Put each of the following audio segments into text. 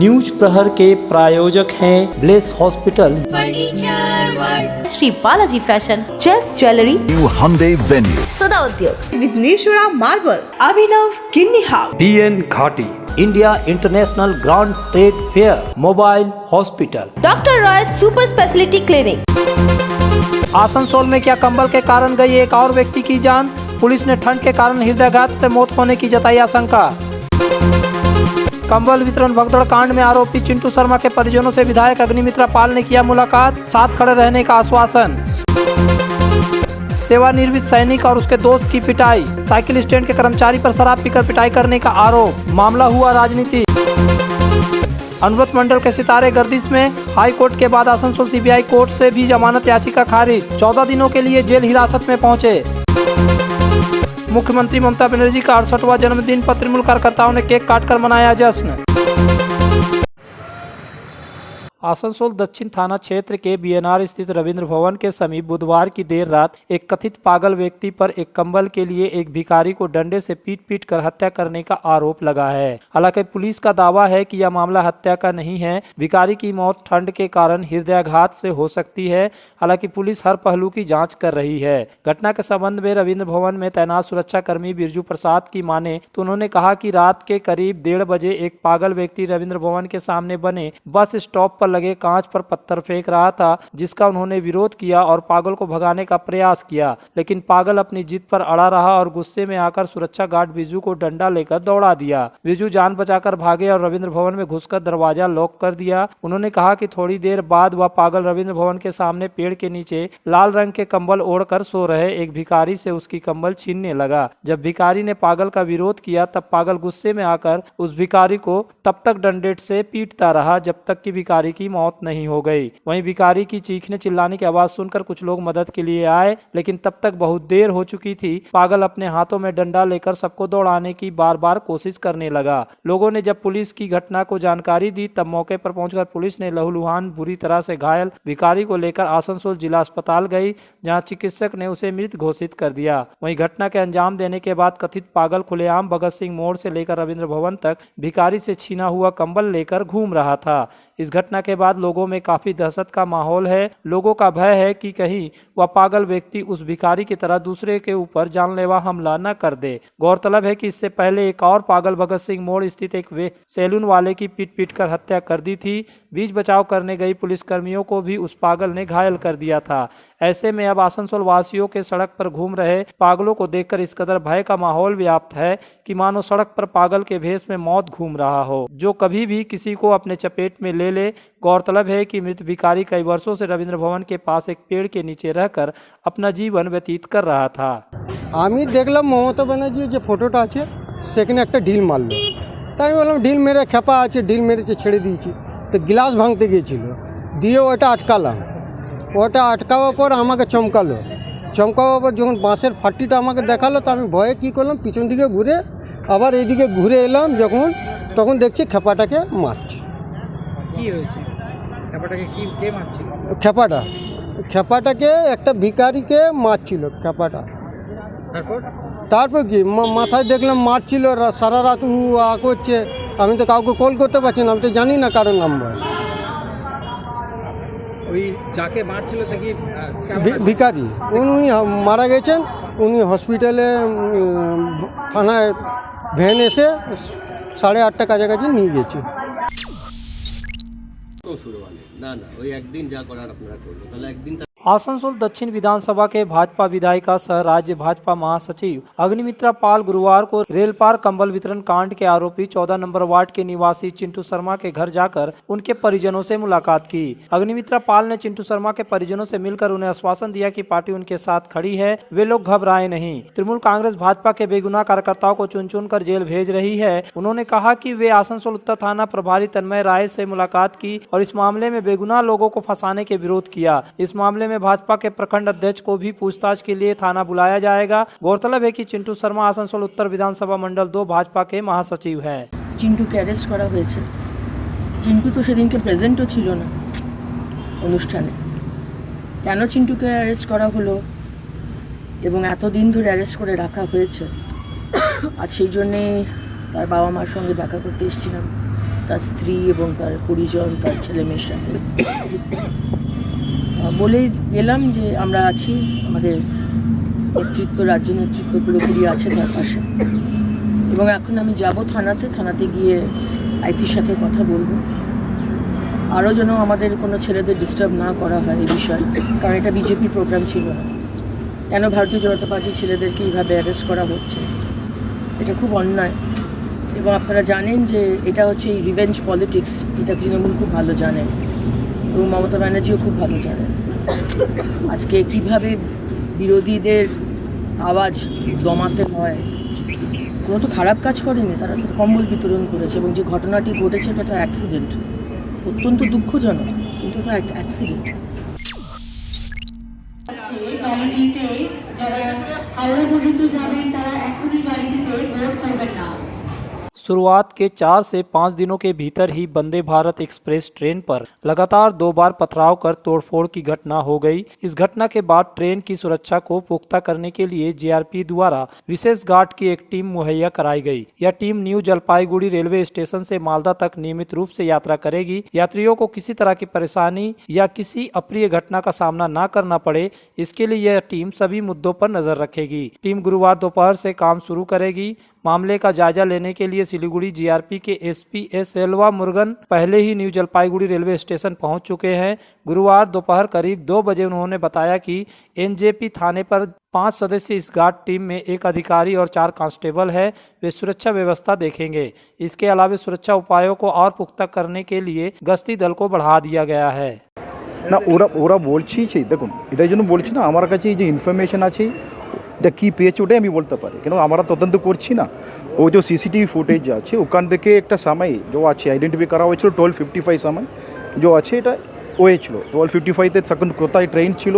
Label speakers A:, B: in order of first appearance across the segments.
A: News प्रहर के प्रायोजक हैं Bless hospital,
B: Shri Balaji fashion, chess jewellery,
C: New Hyundai Venue,
B: Sada Udyog,
D: Vighneshwara marble, Abhinav Kinni house,
A: BN Ghati, India international grand trade fair, mobile hospital,
B: doctor Roy super speciality clinic.
A: Asansol में क्या कंबल के कारण गई एक और व्यक्ति की जान, पुलिस ने ठंड के कारण हृदयाघात से मौत होने की जताई आशंका। कंबल वितरण भगदड़ कांड में आरोपी चिंटू शर्मा के परिजनों से विधायक अग्निमित्रा पाल ने किया मुलाकात, साथ खड़े रहने का आश्वासन। सेवानिवृत्त सैनिक और उसके दोस्त की पिटाई, साइकिल स्टैंड के कर्मचारी पर शराब पीकर पिटाई करने का आरोप, मामला हुआ राजनीति। अनुव्रत मंडल के सितारे गर्दिश में, हाई कोर्ट के बाद आसनसोल CBI कोर्ट से भी जमानत याचिका खारिज, 14 दिनों के लिए जेल हिरासत में पहुंचे। मुख्यमंत्री ममता बनर्जी का 68वां जन्मदिन पर तृणमूल कार्यकर्ताओं ने केक काटकर मनाया जश्न। आसनसोल दक्षिण थाना क्षेत्र के BNR स्थित रविंद्र भवन के समीप बुधवार की देर रात एक कथित पागल व्यक्ति पर एक कंबल के लिए एक भिखारी को डंडे से पीट कर हत्या करने का आरोप लगा है। हालांकि पुलिस का दावा है कि यह मामला हत्या का नहीं है, भिखारी की मौत ठंड के कारण हृदयाघात से हो सकती है। हालांकि पुलिस हर पहलू की जांच कर रही है। घटना के संबंध में रविंद्र भवन में तैनात सुरक्षा कर्मी बिरजू प्रसाद की माने तो उन्होंने कहा कि रात के करीब 1:30 बजे एक पागल व्यक्ति रविंद्र भवन के सामने बने बस स्टॉप पर लगे कांच पर पत्थर फेंक रहा था, जिसका उन्होंने विरोध किया और पागल को भगाने का प्रयास किया, लेकिन पागल अपनी जिद पर अड़ा रहा और गुस्से में आकर सुरक्षा गार्ड बिरजू को डंडा लेकर दौड़ा दिया। बिरजू जान बचाकर भागे और रविंद्र भवन में घुसकर दरवाजा लॉक कर दिया। उन्होंने कहा कि थोड़ी देर बाद वह पागल रविंद्र भवन के सामने पेड़ के नीचे लाल रंग के कंबल ओढ़कर सो रहे एक भिखारी से उसकी कंबल छीनने लगा। जब भिखारी ने पागल का विरोध किया तब पागल गुस्से में आकर उस भिखारी को तब तक डंडे से पीटता रहा जब तक कि भिखारी की मौत नहीं हो गई। वहीं भिखारी की चीखने चिल्लाने की आवाज सुनकर कुछ लोग मदद के लिए आए, लेकिन तब तक बहुत देर हो चुकी थी। पागल अपने हाथों में डंडा लेकर सबको दौड़ाने की बार बार कोशिश करने लगा। लोगों ने जब पुलिस की घटना को जानकारी दी तब मौके पर पहुंचकर पुलिस ने लहूलुहान बुरी तरह से घायल भिखारी को लेकर आसनसोल जिला अस्पताल गई, जहां चिकित्सक ने उसे मृत घोषित कर दिया। वहीं घटना के अंजाम देने के बाद कथित पागल खुलेआम भगत सिंह मोड़ से लेकर रविंद्र भवन तक भिखारी से छीना हुआ कंबल लेकर घूम रहा था। इस घटना के बाद लोगों में काफी दहशत का माहौल है। लोगों का भय है कि कहीं वह पागल व्यक्ति उस भिखारी की तरह दूसरे के ऊपर जानलेवा हमला न कर दे। गौरतलब है कि इससे पहले एक और पागल भगत सिंह मोड़ स्थित एक सैलून वाले की पीट कर हत्या कर दी थी। बीच बचाव करने गई पुलिसकर्मियों को भी उस पागल ने घायल कर दिया था। ऐसे में अब आसनसोल वासियों के सड़क पर घूम रहे पागलों को देखकर इस कदर भय का माहौल व्याप्त है कि मानो सड़क पर पागल के भेष में मौत घूम रहा हो, जो कभी भी किसी को अपने चपेट में ले ले। गौरतलब है कि मृत भिखारी कई वर्षों से रविंद्र भवन के पास एक पेड़ के नीचे रहकर अपना जीवन व्यतीत कर रहा था।
E: আমি দেখলাম মমতা ব্যানার্জির যে ফটোটা আছে সেখানে একটা ঢিল মারলো, তাই আমি বললাম ঢিল মেরে খেপা আছে, ঢিল মেরেছে ছেড়ে দিয়েছি। তো গ্লাস ভাঙতে গিয়েছিল, দিয়ে ওটা আটকালাম। ওটা আটকাবার পর আমাকে চমকাবার পর যখন বাঁশের ফাটিটা আমাকে দেখালো তো আমি ভয়ে কী করলাম, পিছন দিকে ঘুরে আবার এইদিকে ঘুরে এলাম যখন, তখন দেখছি খেপাটাকে মারছে।
F: কি হয়েছে? খেপাটাকে কে মারছিল?
E: খেপাটাকে একটা ভিখারিকে মারছিল খেপাটা। তারপর কি মাথায় দেখলাম মারছিল, সারা রাত করছে। আমি তো কাউকে কল করতে পারছি না, আমি তো জানি না কারোর নাম্বার।
F: ওই যাকে মারছিল সে কি
E: ভিখারি? উনি মারা গেছেন। উনি হসপিটালে থানায় ভ্যান এসে 8:30 কাছাকাছি নিয়ে গেছে।
G: না ওই একদিন যা করার আপনারা করলো, তাহলে একদিন।
A: आसनसोल दक्षिण विधानसभा के भाजपा विधायिका सह राज्य भाजपा महासचिव अग्निमित्रा पाल गुरुवार को रेल पार कंबल वितरण कांड के आरोपी 14 नंबर वार्ड के निवासी चिंटू शर्मा के घर जाकर उनके परिजनों से मुलाकात की। अग्निमित्रा पाल ने चिंटू शर्मा के परिजनों से मिलकर उन्हें आश्वासन दिया कि पार्टी उनके साथ खड़ी है, वे लोग घबराए नहीं। तृणमूल कांग्रेस भाजपा के बेगुनाह कार्यकर्ताओं को चुन चुन कर जेल भेज रही है। उन्होंने कहा कि वे आसनसोल उत्तर थाना प्रभारी तन्मय राय से मुलाकात की और इस मामले में बेगुनाह लोगों को फंसाने के विरोध किया। इस मामले में भाजपा के प्रखंड अध्यक्ष को भी पूछताछ के लिए थाना बुलाया जाएगा। गौरतलब है कि चिंटू शर्मा आसनसोल उत्तर विधानसभा मंडल 2 भाजपा के महासचिव हैं।
D: চিন্টুকে অ্যারেস্ট করা হয়েছে। চিন্টু তো সেদিনকে প্রেজেন্টও ছিল না অনুষ্ঠানে। কেন চিন্টুকে অ্যারেস্ট করা হলো এবং এতদিন ধরে অ্যারেস্ট করে রাখা হয়েছে, আজ সেই জন্যে তার বাবা মার সঙ্গে দেখা করতে এসেছিলাম। তার স্ত্রী এবং তার পরিজন, তার ছেলে মেয়ের সাথে বলেই গেলাম যে আমরা আছি, আমাদের নেতৃত্ব, রাজ্য নেতৃত্ব পুরোপুরি আছে তার পাশে। এবং এখন আমি যাব থানাতে গিয়ে আইসির সাথে কথা বলবো, আরও যেন আমাদের কোনো ছেলেদের ডিস্টার্ব না করা হয় এই বিষয়ে, কারণ এটা বিজেপি প্রোগ্রাম ছিল না। কেন ভারতীয় জনতা পার্টির ছেলেদেরকে এইভাবে অ্যারেস্ট করা হচ্ছে, এটা খুব অন্যায়। এবং আপনারা জানেন যে এটা হচ্ছে এই রিভেঞ্জ পলিটিক্স, যেটা তৃণমূল খুব ভালো জানেন এবং মমতা ব্যানার্জিও খুব ভালো জানেন। আজকে কিভাবে বিরোধীদের আওয়াজ দমাতে হয়, কোনো তো খারাপ কাজ করেনি, তারা তো কম্বল বিতরণ করেছে। এবং যে ঘটনাটি ঘটেছে এটা একটা অ্যাক্সিডেন্ট, অত্যন্ত দুঃখজনক, কিন্তু এটা একটা অ্যাক্সিডেন্ট।
C: গাড়িতে যারা হাওড়া পর্যন্ত যাবেন তারা এখনই গাড়িতে বোর্ড করবেন না।
A: शुरुआत के 4 से 5 दिनों के भीतर ही वंदे भारत एक्सप्रेस ट्रेन पर लगातार 2 बार पथराव कर तोड़फोड़ की घटना हो गई। इस घटना के बाद ट्रेन की सुरक्षा को पुख्ता करने के लिए जीआरपी द्वारा विशेष गार्ड की एक टीम मुहैया कराई गई। यह team new Jalpaiguri railway station से मालदा तक नियमित रूप से यात्रा करेगी। यात्रियों को किसी तरह की परेशानी या किसी अप्रिय घटना का सामना न करना पड़े, इसके लिए यह टीम सभी मुद्दों पर नजर रखेगी। टीम गुरुवार दोपहर से काम शुरू करेगी। मामले का जायजा लेने के लिए सिलीगुड़ी जीआरपी के एसपी एस सेल्वा मुरुगन पहले ही न्यू जलपाईगुड़ी रेलवे स्टेशन पहुंच चुके हैं। गुरुवार दोपहर करीब 2 बजे उन्होंने बताया कि एनजेपी थाने पर 5 सदस्य इस गार्ड टीम में 1 अधिकारी और 4 कांस्टेबल है। वे सुरक्षा व्यवस्था देखेंगे। इसके अलावा सुरक्षा उपायों को और पुख्ता करने के लिए गश्ती दल को बढ़ा दिया गया है।
H: না ওরা বলছি দেখুন, এটাই জন্য বলছি না, আমার কাছে এই যে ইনফরমেশন আছে এটা কী পেয়েছে ওটাই আমি বলতে পারি, কেন আমরা তদন্ত করছি না। ও যে সিসিটিভি ফুটেজ আছে ওখান থেকে একটা সময় যে আছে আইডেন্টিফাই করা হয়েছিল 12:55 সময় যে আছে এটা হয়েছিল। 12:55-তে তখন কোথায় ট্রেন ছিল,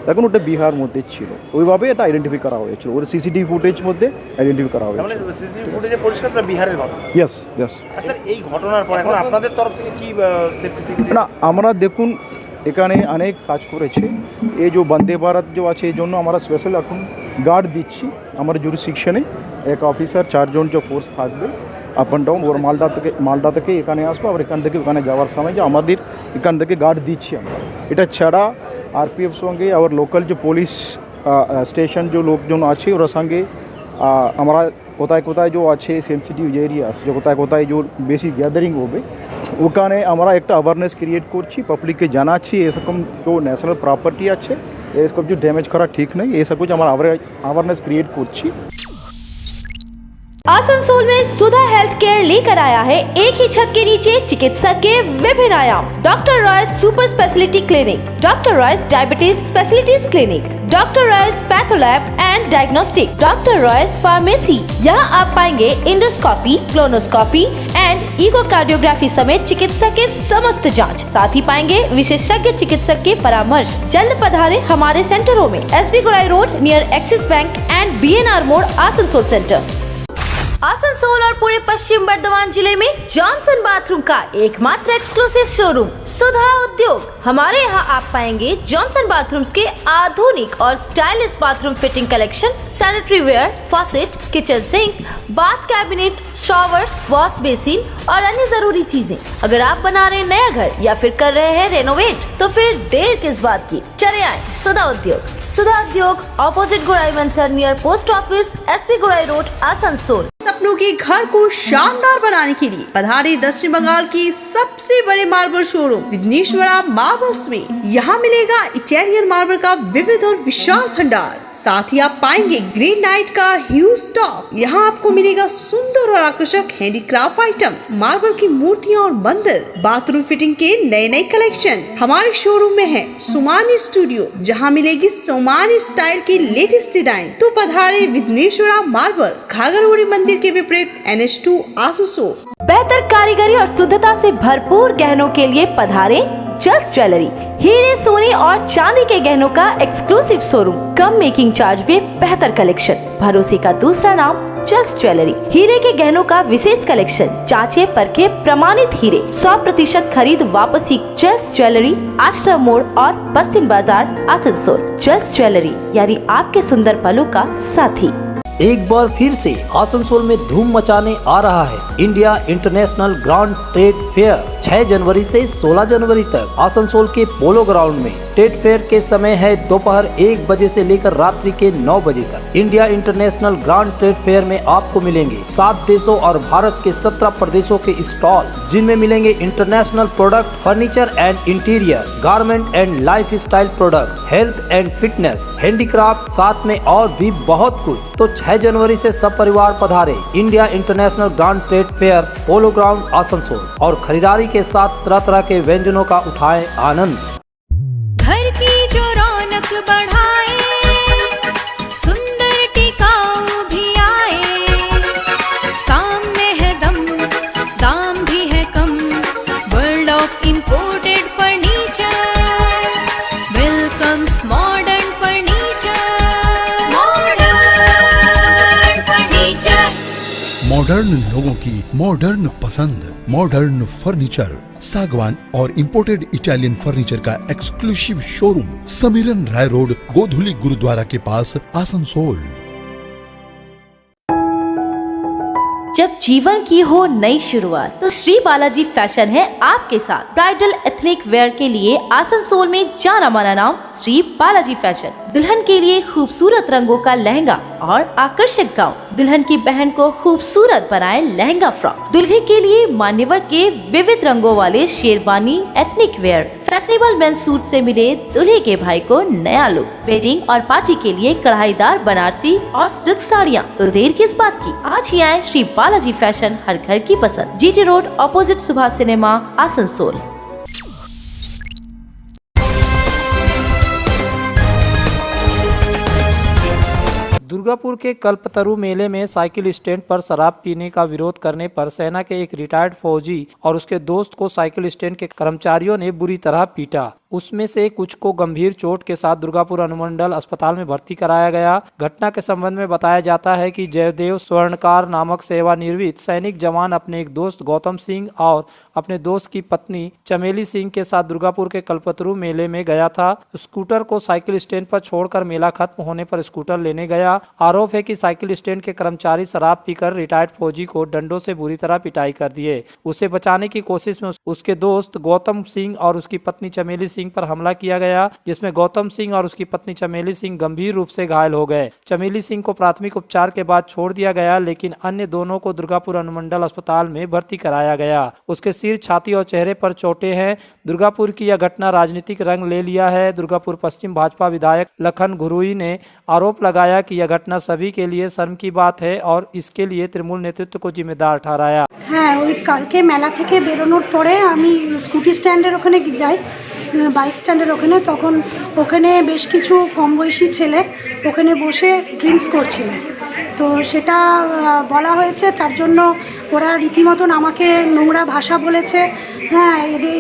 H: দেখুন ওটা বিহার মধ্যে ছিল, ওইভাবে এটা আইডেন্টিফাই করা হয়েছিল, ওর সিসিটিভি ফুটেজ মধ্যে আইডেন্টিফাই করা হয়েছিল।
I: সিসিটিভি ফুটেজে পরিষ্কার বিহারের ঘটনা।
H: ইয়েস।
I: স্যার, এই ঘটনার পর এখন আপনাদের তরফ থেকে কি সেফটি সিকিউরিটি?
H: না, আমরা দেখুন এখানে অনেক কাজ করেছে। এই যে বন্দে ভারত যে আছে এই জন্য আমরা স্পেশাল এখন গার্ড দিচ্ছি। আমার জুরিসডিকশনে এক অফিসার 4 জন যে ফোর্স থাকবে আপ অ্যান্ড ডাউন, ওর মালদা থেকে এখানে আসবো, আবার এখান থেকে ওখানে যাওয়ার সময় যে আমাদের এখান থেকে গার্ড দিচ্ছি আমরা। এটা ছাড়া আরপিএফ সঙ্গে আর লোকাল যে পুলিশ স্টেশন যে লোকজন আছে ওর সঙ্গে আমরা কোথায় কোথায় যে আছে সেন্সিটিভ এরিয়াস, যে কোথায় যে বেশি গ্যাদারিং হবে ওখানে আমরা একটা অ্যাওয়ারনেস ক্রিয়েট করছি, পাবলিককে জানাচ্ছি এরকম যে ন্যাশনাল প্রপার্টি আছে এসব যে ড্যামেজ করা ঠিক নেই, এসব কিছু আমরা অ্যাওয়ারনেস ক্রিয়েট করছি।
B: आसनसोल में सुधा हेल्थ केयर लेकर आया है एक ही छत के नीचे चिकित्सक के विभिन्न आयाम। Doctor Royce super speciality clinic, doctor Royce diabetes specialities clinic, doctor Royce patholab and diagnostic, doctor Royce pharmacy. यहाँ आप पाएंगे इंडोस्कोपी, क्लोनोस्कोपी एंड इकोकार्डियोग्राफी समेत चिकित्सा के समस्त जांच। साथ ही पाएंगे विशेषज्ञ चिकित्सक के परामर्श। जल्द पधारे हमारे सेंटरों में SB Gorai road near axis bank and BNR मोड़ आसनसोल सेंटर। आसनसोल और पूरे पश्चिम बर्धमान जिले में जॉनसन बाथरूम का एकमात्र एक्सक्लूसिव शोरूम सुधा उद्योग। हमारे यहाँ आप पाएंगे जॉनसन बाथरूम्स के आधुनिक और stylish bathroom fitting collection, sanitary ware, faucet, kitchen sink, bath cabinet, showers, wash basin और अन्य जरूरी चीजें। अगर आप बना रहे नया घर या फिर कर रहे हैं रेनोवेट तो फिर देर किस बात की, चले आए सुधा उद्योग। सुधा उद्योग ऑपोजिट गोराई वंसर नियर पोस्ट ऑफिस, एसपी गोराई रोड, आसनसोल।
J: सपनों के घर को शानदार बनाने के लिए पधारे दक्षिण बंगाल की सबसे बड़े मार्बल शोरूम विघ्नेश्वरा मार्बल्स में। यहाँ मिलेगा इटालियन मार्बल का विविध और विशाल भंडार। साथ ही आप पाएंगे ग्रेनाइट का ह्यूज स्टॉक। यहाँ आपको मिलेगा सुंदर और आकर्षक हैंडीक्राफ्ट आइटम, मार्बल की मूर्तियाँ और मंदिर, बाथरूम फिटिंग के नए नए कलेक्शन। हमारे शोरूम में है सुमानी स्टूडियो, जहाँ मिलेगी सोमानी स्टाइल की लेटेस्ट डिजाइन। तो पधारे विघ्नेश्वरा मार्बल, घाघरगुड़ी मंदिर के विपरीत NH2 आसनसोल।
B: बेहतर कारीगरी और शुद्धता से भरपूर गहनों के लिए पधारे जल्स ज्वेलरी। हीरे, सोने और चांदी के गहनों का एक्सक्लूसिव शोरूम, कम मेकिंग चार्ज में बेहतर कलेक्शन। भरोसे का दूसरा नाम जल्स ज्वेलरी। हीरे के गहनों का विशेष कलेक्शन, जांचे परखे प्रमाणित हीरे, 100% खरीद वापसी। जल्स ज्वेलरी, आश्रम मोड़ और बस्तिन बाजार, आसनसोल। जल्स ज्वेलरी यानी आपके सुंदर पलों का साथी।
A: एक बार फिर से आसनसोल में धूम मचाने आ रहा है India international grand trade fair 6 जनवरी से 16 जनवरी तक आसनसोल के पोलो ग्राउंड में। ट्रेड फेयर के समय है दोपहर 1 बजे से लेकर रात्रि के 9 बजे तक। India international grand trade fair में आपको मिलेंगे 7 देशों और भारत के 17 प्रदेशों के स्टॉल, जिनमें मिलेंगे international product, furniture and interior, garment and life style product, health and fitness, handicraft, साथ में और भी बहुत कुछ। तो 6 जनवरी से सब परिवार पधारे India international grand trade fair, polo ground Asansol, और खरीदारी के साथ तरह तरह के व्यंजनों का उठाएं आनंद।
K: घर की जो रौनक बढ़ाए, सुंदर टिकाऊ भी आए, काम में है दम, दाम भी है कम, world of imported furniture, welcomes modern furniture, modern furniture.
L: Modern लोगों की मॉडर्न पसंद, मॉडर्न फर्नीचर, सागवान और इंपोर्टेड इटालियन फर्नीचर का exclusive showroom, Samiran Rai road, Godhuli gurdwara के पास, आसनसोल।
B: जब जीवन की हो नई शुरुआत तो श्री बालाजी फैशन है आपके साथ। ब्राइडल एथनिक वेयर के लिए आसनसोल में जाना माना नाम श्री बालाजी फैशन। दुल्हन के लिए खूबसूरत रंगों का लहंगा और आकर्षक गाउन, दुल्हन की बहन को खूबसूरत बनाए लहंगा फ्रॉक, दुल्हे के लिए मान्यवर के विविध रंगों वाले sherwani ethnic wear, fashionable men's suit से मिले दुल्हे के भाई को नया लुक, वेडिंग और पार्टी के लिए कढ़ाईदार बनारसी और सिल्क साड़ियाँ। तो देर किस बात की, आज ही आए श्री बालाजी फैशन, हर घर की पसंद, GT road opposite Subhash cinema, Asansol.
A: Durgapur के कल्पतरु मेले में साइकिल स्टैंड पर शराब पीने का विरोध करने पर सेना के एक रिटायर्ड फौजी और उसके दोस्त को साइकिल स्टैंड के कर्मचारियों ने बुरी तरह पीटा। उसमें से कुछ को गंभीर चोट के साथ दुर्गापुर अनुमंडल अस्पताल में भर्ती कराया गया। घटना के संबंध में बताया जाता है कि जयदेव स्वर्णकार नामक सेवानिवृत्त सैनिक जवान अपने एक दोस्त गौतम सिंह और अपने दोस्त की पत्नी चमेली सिंह के साथ दुर्गापुर के कल्पतरु मेले में गया था। स्कूटर को साइकिल स्टैंड पर छोड़कर मेला खत्म होने पर स्कूटर लेने गया। आरोप है कि साइकिल स्टैंड के कर्मचारी शराब पीकर रिटायर्ड फौजी को डंडों से बुरी तरह पिटाई कर दिए। उसे बचाने की कोशिश में उसके दोस्त गौतम सिंह और उसकी पत्नी चमेली सिंह पर हमला किया गया, जिसमें गौतम सिंह और उसकी पत्नी चमेली सिंह गंभीर रूप से घायल हो गए। चमेली सिंह को प्राथमिक उपचार के बाद छोड़ दिया गया, लेकिन अन्य दोनों को दुर्गापुर अनुमंडल अस्पताल में भर्ती कराया गया। उसके सिर, छाती और चेहरे पर चोटें हैं। दुर्गापुर की यह घटना राजनीतिक रंग ले लिया है। दुर्गापुर पश्चिम भाजपा विधायक लखन घुरुई ने आरोप लगाया कि यह घटना सभी के लिए शर्म की बात है और इसके लिए तृणमूल नेतृत्व को जिम्मेदार ठहराया।
C: হ্যাঁ, ওই কালকে মেলা থেকে বেরোনোর পরে আমি স্কুটি স্ট্যান্ডের ওখানে যাই, বাইক স্ট্যান্ডের ওখানে, তখন ওখানে বেশ কিছু কম বয়সী ছেলে ওখানে বসে ড্রিঙ্কস করছিল। তো সেটা বলা হয়েছে, তার জন্য ওরা রীতিমতন আমাকে নোংরা ভাষা বলেছে। হ্যাঁ,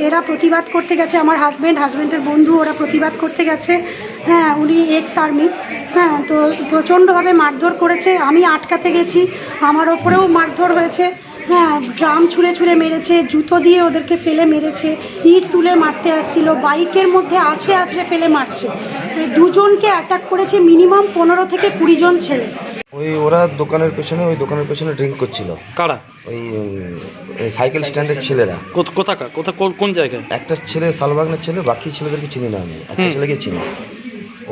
C: এরা প্রতিবাদ করতে গেছে, আমার হাজব্যান্ডের বন্ধু, ওরা প্রতিবাদ করতে গেছে। হ্যাঁ, উনি এক্স আর্মি। হ্যাঁ, তো প্রচণ্ডভাবে মারধর করেছে। আমি আটকাতে গেছি, আমার ওপরেও মারধর হয়েছে। হ্যাঁ, ড্রাম ছুঁড়ে ছুঁড়ে মেরেছে, জুতো দিয়ে ওদেরকে ফেলে মেরেছে, ইট তুলে মারতে আসছিল, বাইকের মধ্যে আছড়ে ফেলে মারছে। দুজনকে অ্যাটাক করেছে, মিনিমাম 15 থেকে 20 জন ছেলে।
M: ওই ওরা দোকানের পেছনে ড্রিঙ্ক করছিল।
F: কারা?
M: ওই সাইকেল স্ট্যান্ডের ছেলেরা।
F: কোন জায়গায়?
M: একটা ছেলে শালবাগনের ছেলে, বাকি ছেলেদেরকে চিনি না আমি, একটা ছেলেকে চিনি।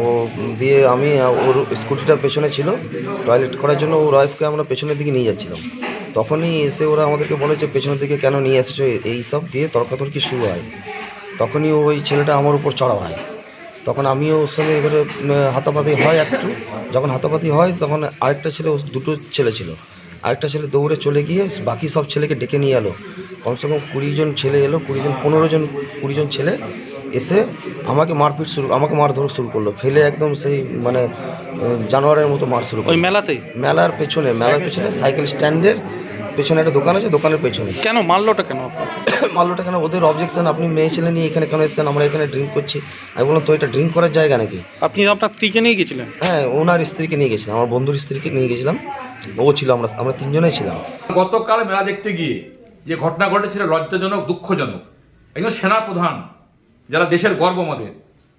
M: ও দিয়ে আমি ওর স্কুটিটার পেছনে ছিল, টয়লেট করার জন্য ওর ওয়াইফকে আমরা পেছনের দিকে নিয়ে যাচ্ছিলাম। তখনই এসে ওরা আমাদেরকে বলে যে পেছনের দিকে কেন নিয়ে এসেছো, এই সব দিয়ে তর্কাতর্কি শুরু হয়। তখনই ওই ছেলেটা আমার উপর চড়া হয়। তখন আমিও ওর সঙ্গে এবারে হাতাপাতি হয় একটু। যখন হাতাপাতি হয় তখন আরেকটা ছেলে, দুটো ছেলে ছিল, আরেকটা ছেলে দৌড়ে চলে গিয়ে বাকি সব ছেলেকে ডেকে নিয়ে এলো। কমসে কম 20 জন ছেলে এলো, 20 জন ছেলে এসে আমাকে মারধর শুরু করলো, ফেলে একদম সেই মানে জানোয়ারের মতো মার শুরু করলো। মেলার পেছনে সাইকেল স্ট্যান্ডের পেছনে একটা দোকান আছে, দোকানের পেছনে।
F: কেন মারলোটা কেন?
M: ওদের অবজেকশন, আপনি মেয়ে ছেলে নিয়ে এখানে কেন এসেছেন, আমরা এখানে ড্রিঙ্ক করছি। আমি বললাম তো এটা ড্রিঙ্ক করার জায়গা নাকি?
F: আপনি আপনার স্ত্রীকে নিয়ে গেছিলেন?
M: হ্যাঁ, ওনার স্ত্রীকে নিয়ে গেছিলাম, আমার বন্ধুর স্ত্রীকে নিয়ে গেছিলাম। ও ছিল, আমরা 3 জনেই ছিলাম।
N: গতকাল মেলা দেখতে গিয়ে যে ঘটনা ঘটেছিল লজ্জাজনক, দুঃখজনক। একজন সেনা প্রধান, যারা দেশের গর্ব আমাদের,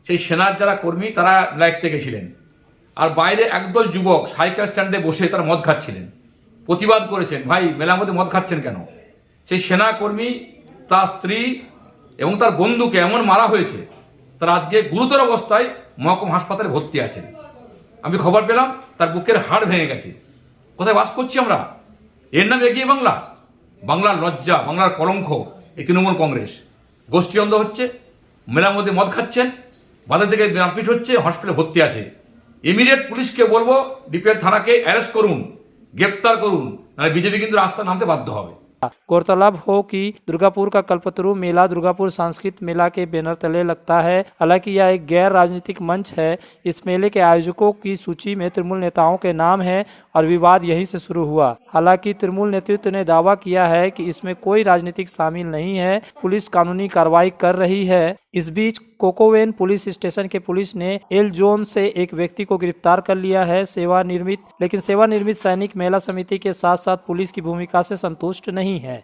N: সেই সেনার যারা কর্মী, তারা মেলা দেখতে গেছিলেন। আর বাইরে একদল যুবক সাইকেল স্ট্যান্ডে বসে তারা মদ খাচ্ছিলেন, প্রতিবাদ করেছেন, ভাই মেলার মধ্যে মদ খাচ্ছেন কেন? সেই সেনাকর্মী, তার স্ত্রী এবং তার বন্ধুকে এমন মারা হয়েছে, তারা আজকে গুরুতর অবস্থায় মহকুমা হাসপাতালে ভর্তি আছেন। আমি খবর পেলাম তার বুকের হাড় ভেঙে গেছে। কোথায় বাস করছি আমরা? এর নাম এগিয়ে বাংলা? বাংলার লজ্জা, বাংলার কলঙ্ক এই তৃণমূল কংগ্রেস। গোষ্ঠী অন্ধ হচ্ছে, মেলার মধ্যে মদ খাচ্ছেন, বাজার থেকে মারপিট হচ্ছে, হসপিটালে ভর্তি আছে। ইমিডিয়েট পুলিশকে বলবো ডিপিএল থানাকে অ্যারেস্ট করুন, গ্রেপ্তার করুন, নাহলে বিজেপি কিন্তু রাস্তা নামতে বাধ্য হবে।
A: गौरतलब हो कि दुर्गापुर का कल्पतरु मेला दुर्गापुर सांस्कृतिक मेला के बैनर तले लगता है। हालांकि यह एक गैर राजनीतिक मंच है। इस मेले के आयोजकों की सूची में तृणमूल नेताओं के नाम हैं और विवाद यहीं से शुरू हुआ। हालांकि तृणमूल नेतृत्व ने दावा किया है कि इसमें कोई राजनीतिक शामिल नहीं है, पुलिस कानूनी कार्रवाई कर रही है। इस बीच कोकोवेन पुलिस स्टेशन के पुलिस ने एल जोन से एक व्यक्ति को गिरफ्तार कर लिया है, सेवानिर्मित सैनिक मेला समिति के साथ साथ पुलिस की भूमिका से संतुष्ट नहीं है।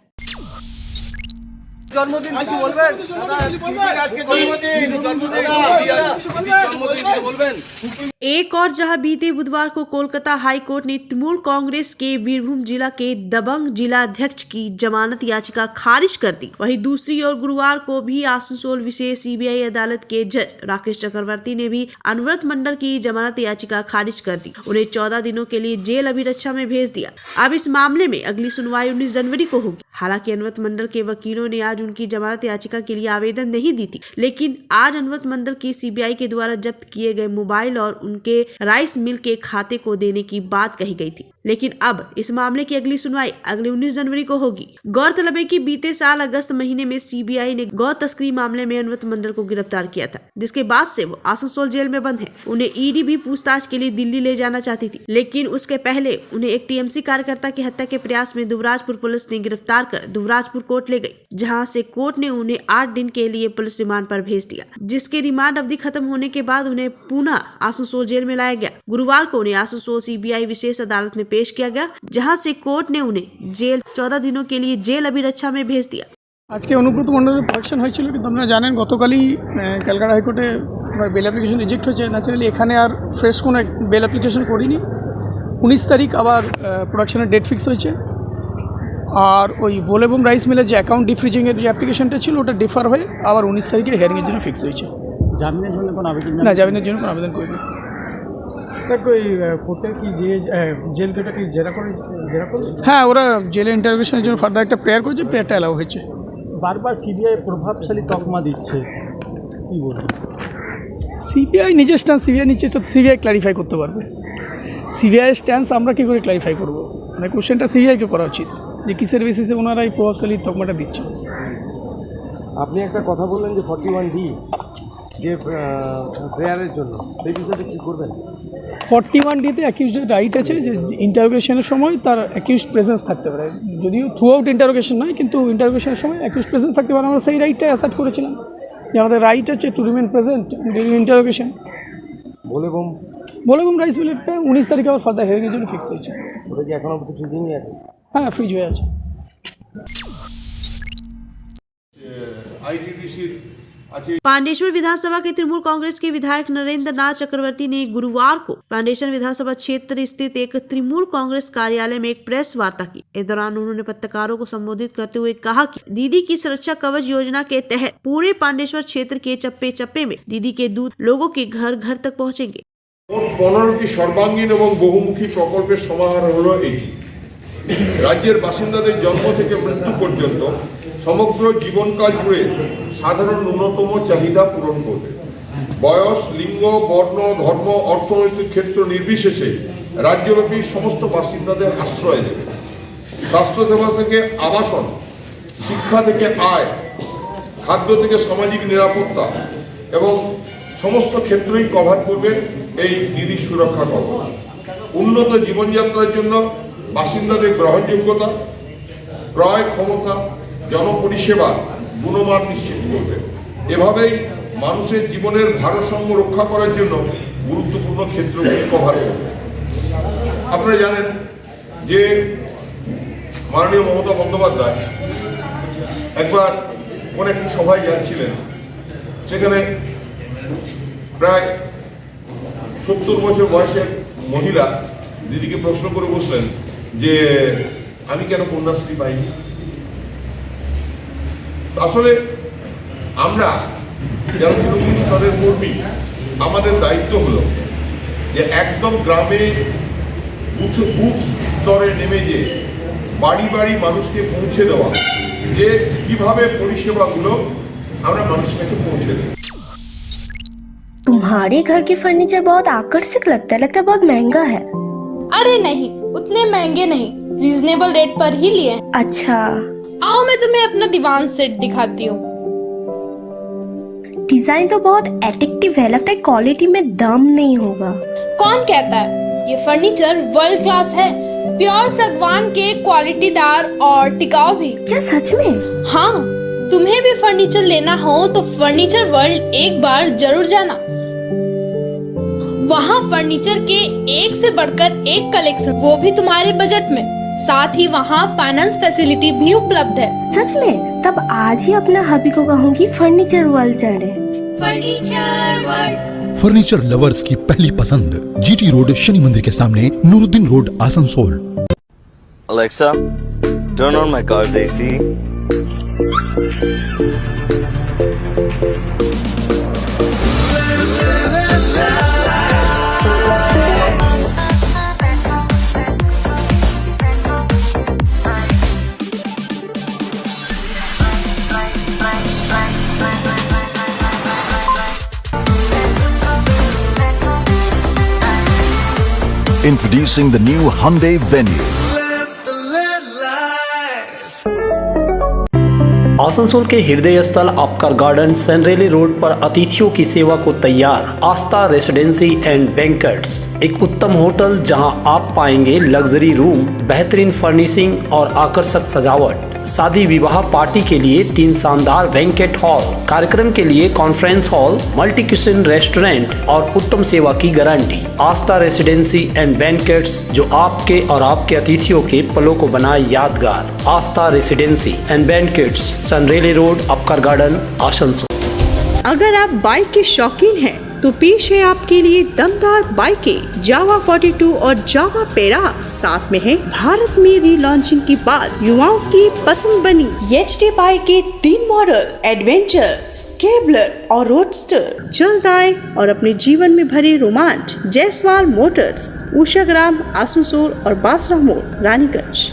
J: एक और जहां बीते बुधवार को कोलकाता हाई कोर्ट ने तृणमूल कांग्रेस के वीरभूम जिला के दबंग जिला अध्यक्ष की जमानत याचिका खारिज कर दी, वहीं दूसरी ओर गुरुवार को भी आसनसोल विशेष सीबीआई अदालत के जज राकेश चक्रवर्ती ने भी अनवरत मंडल की जमानत याचिका खारिज कर दी। उन्हें 14 दिनों के लिए जेल अभिरक्षा में भेज दिया। अब इस मामले में अगली सुनवाई 19 जनवरी को होगी। हालांकि अनवरत मंडल के वकीलों ने आज उनकी जमानत याचिका के लिए आवेदन नहीं दी थी, लेकिन आज अनवरत मंडल की सीबीआई के द्वारा जब्त किए गए मोबाइल और उनके राइस मिल के खाते को देने की बात कही गई थी। लेकिन अब इस मामले की अगली सुनवाई अगले 19 जनवरी को होगी। गौरतलब है कि बीते साल अगस्त महीने में सीबीआई ने गौ तस्करी मामले में अनवरत मंडल को गिरफ्तार किया था, जिसके बाद से वो आसनसोल जेल में बंद है। उन्हें ईडी भी पूछताछ के लिए दिल्ली ले जाना चाहती थी, लेकिन उसके पहले उन्हें एक टीएमसी कार्यकर्ता की हत्या के प्रयास में दुबराजपुर पुलिस ने गिरफ्तार कर दुबराजपुर कोर्ट ले गई, जहाँ से कोर्ट ने उन्हें 8 दिन के लिए पुलिस रिमांड पर भेज दिया, जिसके रिमांड अवधि खत्म होने के बाद उन्हें पुनः आसनसोल जेल में लाया गया। गुरुवार को उन्हें आसनसोल सीबीआई विशेष अदालत में पेश किया गया, जहां से कोर्ट ने उन्हें जेल 14 दिनों के लिए जेल अभिरक्षा में भेज दिया।
O: আজকে অনুব্রত মণ্ডলের প্রোডাকশন হয়েছিল, কিন্তু আপনারা জানেন গতকালই ক্যালকাটা হাইকোর্টে বেল অ্যাপ্লিকেশন রিজেক্ট হয়েছে। ন্যাচারালি এখানে আর ফ্রেশ কোনো বেল অ্যাপ্লিকেশন করিনি। 19 তারিখ আবার প্রোডাকশনের ডেট ফিক্স হয়েছে। আর ওই ভোলেবম রাইস মিলের যে অ্যাকাউন্ট ডিফ্রিজিংয়ের যে অ্যাপ্লিকেশনটা ছিল ওটা ডিফার হয়ে আবার 19 তারিখে হিয়ারিংয়ের জন্য ফিক্স হয়েছে।
F: জামিনের জন্য কোনো আবেদন?
O: না, জামিনের জন্য কোনো আবেদন করিনি।
F: কোর্টে কি জেল কেটে কি জেরা করে?
O: হ্যাঁ, ওরা জেলে ইন্টারোগেশনের জন্য ফার্দার একটা প্রেয়ার করেছে, প্রেয়ারটা অ্যালাউ হয়েছে।
F: বারবার সিবিআই প্রভাবশালী তকমা দিচ্ছে, কী বলবো?
O: সিবিআই নিজের স্ট্যান্স সিবিআই নিচ্ছে, তো সিবিআই ক্ল্যারিফাই করতে পারবে। সিবিআই স্ট্যান্স আমরা কী করে ক্ল্যারিফাই করবো? মানে কোশ্চেনটা সিবিআইকে করা উচিত যে কিসের বেসিসে ওনারা এই প্রভাবশালী তকমাটা দিচ্ছে।
F: আপনি একটা কথা বললেন যে 41D যে প্রেয়ারের জন্য, সেই বিষয়টা কী করবেন?
O: 41Dতে অ্যাকিউজডের রাইট আছে যে ইন্টারোগেশনের সময় তার অ্যাকিউজ প্রেজেন্স থাকতে পারে, যদিও থ্রু আউট ইন্টারোগেশন নয়, কিন্তু ইন্টারোগেশনের সময় অ্যাকিউজ প্রেজেন্স থাকতে পারে। আমরা সেই রাইটটা অ্যাসার্ট করেছিলাম যে আমাদের রাইট আছে to remain present during interrogation. ভোলেবম রাইস মিলেটটা 19 তারিখে আবার ফার্দার হিয়ারিংয়ের জন্য ফিক্স হয়েছে।
F: ওটা কি এখনও ফ্রিজিংই আছে?
O: হ্যাঁ, ফ্রিজ হয়ে আছে।
J: पांडेश्वर विधानसभा के तृणमूल कांग्रेस के विधायक नरेंद्र नाथ चक्रवर्ती ने गुरुवार को पांडेश्वर विधानसभा क्षेत्र स्थित एक तृणमूल कांग्रेस कार्यालय में एक प्रेस वार्ता की। इस दौरान उन्होंने पत्रकारों को संबोधित करते हुए कहा कि दीदी की सुरक्षा कवच योजना के तहत पूरे पांडेश्वर क्षेत्र के चप्पे चप्पे में दीदी के दूध लोगों के घर घर तक पहुँचेंगे।
P: 15টি সর্বাঙ্গীন এবং বহুমুখী প্রকল্পের সমাহার হলো এটি। রাজ্যের বাসিন্দাদের জন্ম থেকে মৃত্যু পর্যন্ত সমগ্র জীবনকাল জুড়ে সাধারণ ন্যূনতম চাহিদা পূরণ করবে। বয়স, লিঙ্গ, বর্ণ, ধর্ম, অর্থনৈতিক ক্ষেত্র নির্বিশেষে রাজ্যব্যাপী সমস্ত বাসিন্দাদের আশ্রয় দেবে। স্বাস্থ্যসেবা থেকে আবাসন, শিক্ষা থেকে আয়, খাদ্য থেকে সামাজিক নিরাপত্তা এবং সমস্ত ক্ষেত্রেই কভার করবে এই দিদি সুরক্ষা কবচ। উন্নত জীবনযাত্রার জন্য বাসিন্দাদের গ্রহণযোগ্যতা, ক্রয় ক্ষমতা, জনপরিষেবা গুণমান নিশ্চিত করবে। এভাবেই মানুষের জীবনের ভারসাম্য রক্ষা করার জন্য গুরুত্বপূর্ণ ক্ষেত্রগুলি কভার করবে। আপনারা জানেন যে মাননীয় মমতা বন্দ্যোপাধ্যায় একবার কোন একটি সভায় যাচ্ছিলেন, সেখানে প্রায় 70 বছর বয়সের মহিলা দিদিকে প্রশ্ন করে বসলেন যে আমি কেন কন্যাশ্রী পাইনি। আসলে আমরা যারা তৃণমূল স্তরের কর্মী, আমাদের দায়িত্ব হলো যে একদম গ্রামে বুথ স্তরে নেমে যে বাড়ি বাড়ি মানুষকে পৌঁছে দেওয়া, যে কিভাবে পরিষেবাগুলো আমরা মানুষের কাছে পৌঁছে দেব।
B: तुम्हारे घर के फर्नीचर बहुत आकर्षक लगता है बहुत महंगा है।
K: अरे नहीं, उतने महंगे नहीं, रीजनेबल रेट पर ही लिए।
B: अच्छा,
K: आओ मैं तुम्हें अपना दीवान सेट दिखाती हूँ।
B: डिजाइन तो बहुत एट्रैक्टिव है, लगता है क्वालिटी में दम नहीं होगा।
K: कौन कहता है? ये फर्नीचर वर्ल्ड क्लास है, प्योर सागवान के, क्वालिटीदार और टिकाऊ भी।
B: क्या सच में?
K: हाँ, तुम्हें भी फर्नीचर लेना हो तो फर्नीचर वर्ल्ड एक बार जरूर जाना। वहाँ फर्नीचर के एक से बढ़कर एक कलेक्शन, वो भी तुम्हारे बजट में। साथ ही वहाँ फाइनेंस फैसिलिटी भी उपलब्ध है।
B: सच में? तब आज ही अपना हबी को कहूँगी फर्नीचर वर्ल्ड चढ़े।
K: फर्नीचर वर्ल्ड,
L: फर्नीचर लवर्स की पहली पसंद, जीटी रोड शनि मंदिर के सामने, Nooruddin road, Asansol.
M: Alexa, turn on my car's AC.
L: Introducing the new Hyundai Venue.
A: Asansol के हृदय स्थल आपका गार्डन सनरेली रोड पर अतिथियों की सेवा को तैयार आस्था रेसिडेंसी एंड बैंक्वेट्स, एक उत्तम होटल जहां आप पाएंगे लग्जरी रूम, बेहतरीन फर्निशिंग और आकर्षक सजावट। शादी विवाह पार्टी के लिए 3 शानदार बैंक्वेट हॉल, कार्यक्रम के लिए conference hall, multi kitchen restaurant और उत्तम सेवा की guarantee. Aastha residency and banquets, जो आपके और आपके अतिथियों के पलों को बनाए यादगार। आस्था रेसिडेंसी एंड बैंक्वेट्स, सनरेली रोड, अपकर गार्डन, आसनसोल।
J: अगर आप बाइक के शौकीन हैं तो पेश है आपके लिए दमदार बाइकें जावा 42 और जावा पेरा। साथ में है भारत में रीलॉन्चिंग के बाद युवाओं की पसंद बनी एचडी बाइक के 3 मॉडल, एडवेंचर, स्केबलर और रोडस्टर। जल्द आए और अपने जीवन में भरे रोमांच। जायसवाल मोटर्स, उषाग्राम, आसनसोल और बासरा मोड़, Raniganj.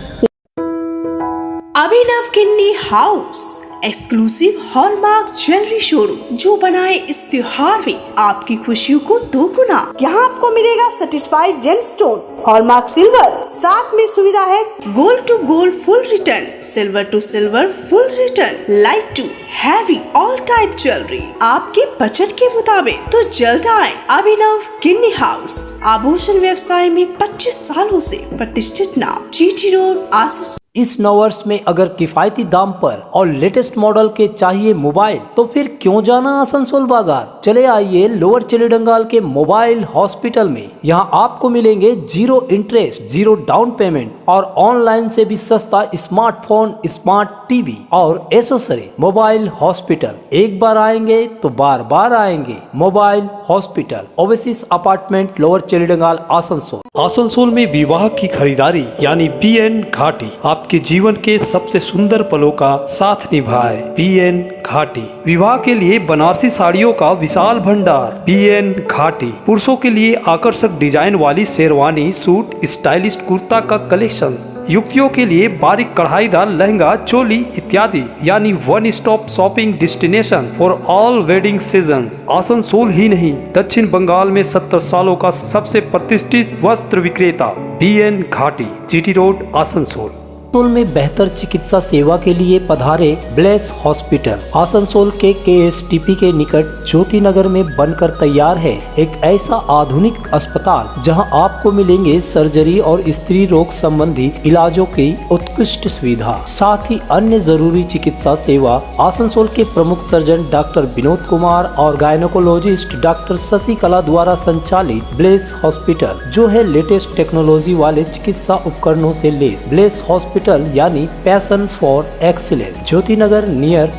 J: Abhinav Kinni house, exclusive hallmark jewellery showroom जो बनाए इस त्योहार में आपकी खुशियों को दोगुना। यहाँ आपको मिलेगा सर्टिफाइड जेमस्टोन, हॉलमार्क सिल्वर, साथ में सुविधा है gold to gold full return, silver to silver full return, light to heavy all type jewellery आपके बजट के मुताबिक। तो जल्द आए अभिनव किन्नी हाउस, आभूषण व्यवसाय में 25 सालों से प्रतिष्ठित नाम, जीटी रोड, आसनसोल।
A: इस नववर्ष में अगर किफायती दाम पर और लेटेस्ट मॉडल के चाहिए मोबाइल, तो फिर क्यों जाना आसनसोल बाजार। चले आइए लोअर चिलीडंगाल के मोबाइल हॉस्पिटल में। यहाँ आपको मिलेंगे 0 इंटरेस्ट, 0 डाउन पेमेंट और ऑनलाइन से भी सस्ता स्मार्टफोन, स्मार्ट टीवी और एसेसरी। मोबाइल हॉस्पिटल, एक बार आएंगे तो बार बार आएंगे। Mobile hospital, Oasis apartment, lower चिलीडंगाल, आसनसोल। आसनसोल में विवाह की खरीदारी यानी BN घाटी आपके जीवन के सबसे सुंदर पलों का साथ निभाए। BN घाटी विवाह के लिए बनारसी साड़ियों का विशाल भंडार। BN घाटी पुरुषों के लिए आकर्षक डिजाइन वाली शेरवानी, सूट, स्टाइलिश कुर्ता का कलेक्शन, युवतियों के लिए बारीक कढ़ाईदार लहंगा, चोली इत्यादि, यानी one stop shopping destination for all wedding seasons. Asansol ही नहीं, दक्षिण बंगाल में 70 सालों का सबसे प्रतिष्ठित वस्त्र विक्रेता BN घाटी, GT रोड, आसनसोल। आसनसोल में बेहतर चिकित्सा सेवा के लिए पधारे ब्लेस हॉस्पिटल। आसनसोल के KSTP के निकट ज्योति नगर में बनकर तैयार है एक ऐसा आधुनिक अस्पताल जहां आपको मिलेंगे सर्जरी और स्त्री रोग संबंधी इलाजों की उत्कृष्ट सुविधा, साथ ही अन्य जरूरी चिकित्सा सेवा। आसनसोल के प्रमुख सर्जन डॉक्टर विनोद कुमार और गायनोकोलॉजिस्ट डॉक्टर शशिकला द्वारा संचालित ब्लेस हॉस्पिटल, जो है लेटेस्ट टेक्नोलॉजी वाले चिकित्सा उपकरणों से लेस। ब्लेस हॉस्पिटल यानी passion for excellence, Jyoti Nagar near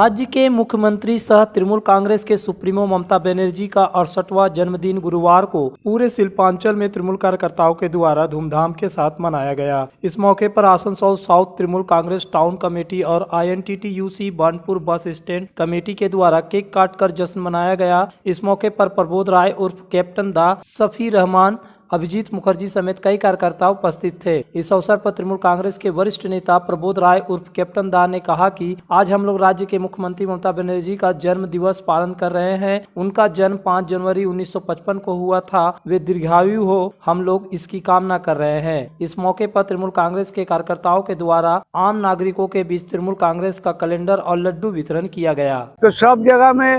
A: राज्य के मुख्यमंत्री सह तृणमूल कांग्रेस के सुप्रीमो ममता बनर्जी का 68वां जन्मदिन गुरुवार को पूरे शिल्पांचल में तृणमूल कार्यकर्ताओं के द्वारा धूमधाम के साथ मनाया गया। इस मौके पर Asansol south Trinamool Congress town committee और INTTUC Banpur bus stand committee के द्वारा केक काटकर जश्न मनाया गया। इस मौके पर प्रबोध राय उर्फ कैप्टन दा, सफी रहमान, अभिजीत मुखर्जी समेत कई कार्यकर्ता उपस्थित थे। इस अवसर पर तृणमूल कांग्रेस के वरिष्ठ नेता प्रबोध राय उर्फ कैप्टन दा ने कहा कि आज हम लोग राज्य के मुख्यमंत्री ममता बनर्जी का जन्म दिवस पालन कर रहे हैं। उनका जन्म 5 जनवरी 1955 को हुआ था। वे दीर्घायु हो, हम लोग इसकी कामना कर रहे हैं। इस मौके पर तृणमूल कांग्रेस के कार्यकर्ताओं के द्वारा आम नागरिकों के बीच तृणमूल कांग्रेस का कैलेंडर और लड्डू वितरण किया गया।
Q: तो सब जगह में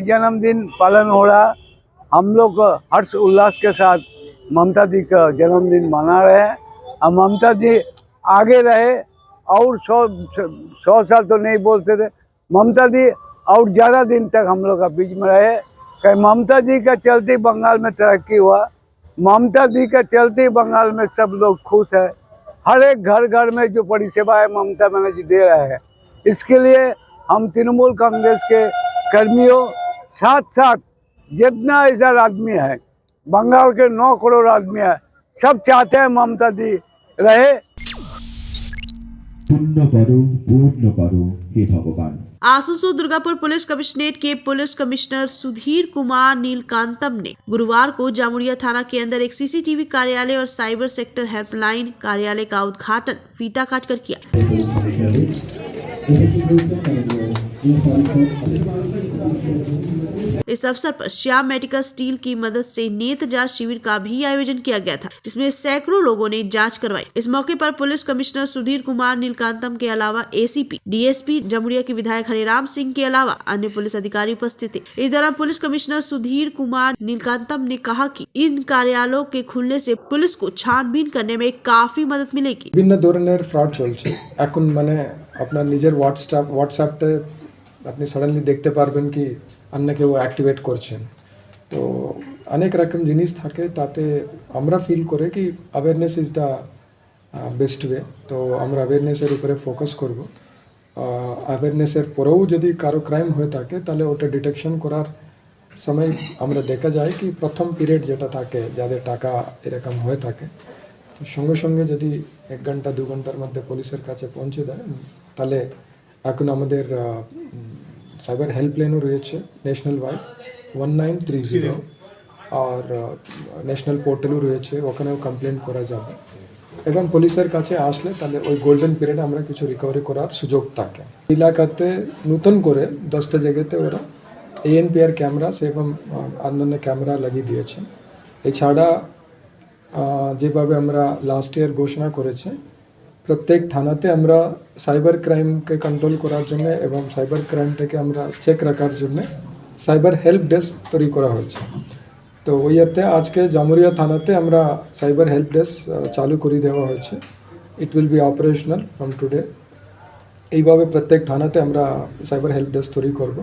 Q: जन्मदिन पालन हो रहा, हम लोग हर्ष उल्लास के साथ ममता जी का जन्मदिन मना रहे हैं। और ममता जी आगे रहे और 100 साल तो नहीं बोलते थे, ममता जी और ज़्यादा दिन तक हम लोग का बीच में रहे। कि ममता जी का चलते बंगाल में तरक्की हुआ, ममता जी का चलते बंगाल में सब लोग खुश है। हर एक घर घर में जो परिसेवा है ममता बनर्जी दे रहे हैं। इसके लिए हम तृणमूल कांग्रेस के कर्मियों साथ साथ जितना ऐसा आदमी है, बंगाल के 9 करोड़ आदमी है, सब चाहते हैं ममता जी रहे।
J: आसनसोल दुर्गापुर पुलिस कमिश्नरेट के पुलिस कमिश्नर सुधीर कुमार नीलकांतम ने गुरुवार को जामुड़िया थाना के अंदर एक CCTV कार्यालय और साइबर सेक्टर हेल्पलाइन कार्यालय का उद्घाटन फीता काटकर किया। इस अवसर पर श्याम मेडिकल स्टील की मदद से नेत्र जांच शिविर का भी आयोजन किया गया था, जिसमें सैकड़ों लोगों ने जांच करवाई। इस मौके पर पुलिस कमिश्नर सुधीर कुमार नीलकांतम के अलावा ACP, DSP जमुड़िया के विधायक हरिराम सिंह के अलावा अन्य पुलिस अधिकारी उपस्थित थे। इस दौरान पुलिस कमिश्नर सुधीर कुमार नीलकांतम ने कहा कि इन कार्यालयों के खुलने से पुलिस को छानबीन करने में काफी मदद मिलेगी।
O: विभिन्न धरनेर फ्रड चलছে এখন মানে আপনার নিজের হোয়াটসঅ্যাপে আপনি সাডেনলি দেখতে পারবেন কি অন্য কেউ অ্যাক্টিভেট করছেন। তো অনেক রকম জিনিস থাকে, তাতে আমরা ফিল করে কি awareness is the best way. তো আমরা অ্যাওয়ারনেসের উপরে ফোকাস করব। অ্যাওয়ারনেসের পরেও যদি কারো ক্রাইম হয়ে থাকে তাহলে ওটা ডিটেকশন করার সময় আমরা দেখা যায় কি প্রথম পিরিয়ড যেটা থাকে যাদের টাকা এরকম হয়ে থাকে, তো সঙ্গে সঙ্গে যদি 1 ঘন্টা 2 ঘন্টার মধ্যে পুলিশের কাছে পৌঁছে দেয় তাহলে এখন আমাদের সাইবার হেল্পলাইনও রয়েছে ন্যাশনাল ওয়াইড 1930 আর ন্যাশনাল পোর্টালও রয়েছে, ওখানেও কমপ্লেন করা যাবে এবং পুলিশের কাছে আসলে তাহলে ওই গোল্ডেন পিরিয়ডে আমরা কিছু রিকভারি করার সুযোগ থাকে। এলাকাতে নতুন করে 10টা জায়গাতে ওরা ANPR ক্যামেরা এবং অন্যান্য ক্যামেরা লাগিয়ে দিয়েছে। এছাড়া যেভাবে আমরা লাস্ট ইয়ার ঘোষণা করেছে প্রত্যেক থানাতে আমরা সাইবার ক্রাইমকে কন্ট্রোল করার জন্য এবং সাইবার ক্রাইমটাকে আমরা চেক রাখার জন্য সাইবার হেল্প ডেস্ক তৈরি করা হয়েছে। তো ওই অর্থে আজকে জামুরিয়া থানাতে আমরা সাইবার হেল্প ডেস্ক চালু করে দেওয়া হয়েছে। It will be operational from today. এইভাবে প্রত্যেক থানাতে আমরা সাইবার হেল্প ডেস্ক তৈরি করব।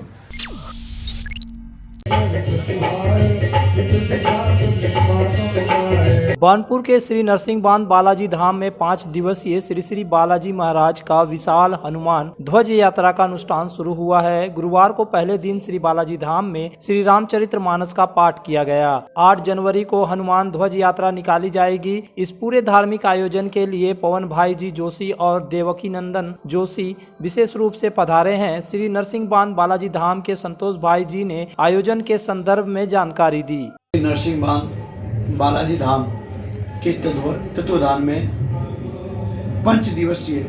A: बानपुर के श्री नरसिंह बांध बालाजी धाम में 5 दिवसीय श्री श्री बालाजी महाराज का विशाल हनुमान ध्वज यात्रा का अनुष्ठान शुरू हुआ है। गुरुवार को पहले दिन श्री बालाजी धाम में श्री रामचरितमानस का पाठ किया गया। 8 जनवरी को हनुमान ध्वज यात्रा निकाली जाएगी। इस पूरे धार्मिक आयोजन के लिए पवन भाई जी जोशी और देवकी नंदन जोशी विशेष रूप से पधारे हैं। श्री नरसिंह बांध बालाजी धाम के संतोष भाई जी ने आयोजन के संदर्भ में जानकारी दी।
R: नरसिंह बांध बालाजी धाम के तत्वाधान में 5 दिवसीय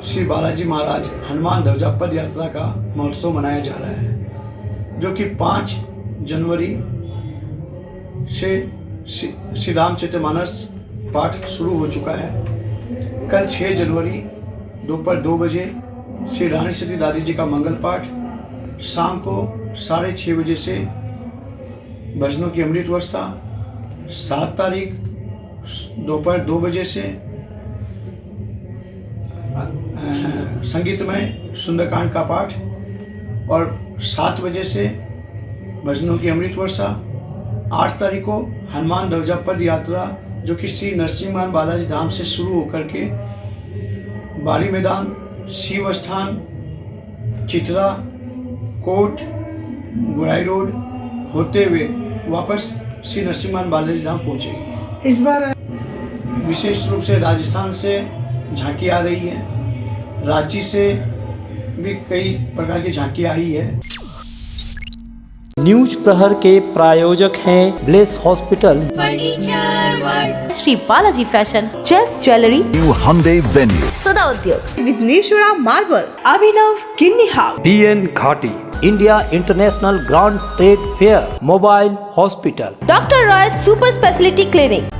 R: श्री बालाजी महाराज हनुमान ध्वजा पद यात्रा का महोत्सव मनाया जा रहा है, जो कि 5 जनवरी से श्री रामचरितमानस पाठ शुरू हो चुका है। कल 6 जनवरी दोपहर 2 बजे श्री रानी सती दादी जी का मंगल पाठ, शाम को 6:30 बजे से भजनों की अमृत वर्षा, 7 तारीख दोपहर 2 बजे से संगीतमय सुंदरकांड का पाठ और 7 बजे से भजनों की अमृत वर्षा। 8 तारीख को हनुमान ध्वजा पद यात्रा, जो कि श्री नरसिंह बालाजी धाम से शुरू होकर के बाली मैदान, शिव स्थान, चित्रा, कोट, गुराई रोड होते हुए वापस श्री नरसिम्हा बालाजी धाम पहुँचेगी। इस बार विशेष रूप से राजस्थान से झांकी आ रही है, रांची से भी कई प्रकार की झांकी आई है।
A: न्यूज प्रहर के प्रायोजक हैं Bless hospital,
B: Shri Balaji fashion, chess jewellery,
L: new Hyundai Venue,
B: Sada Udyog,
J: Vighneshwara marble, Abhinav Kinni house,
A: BN Ghati, India international grand trade fair, mobile hospital,
B: doctor Roy super speciality clinic.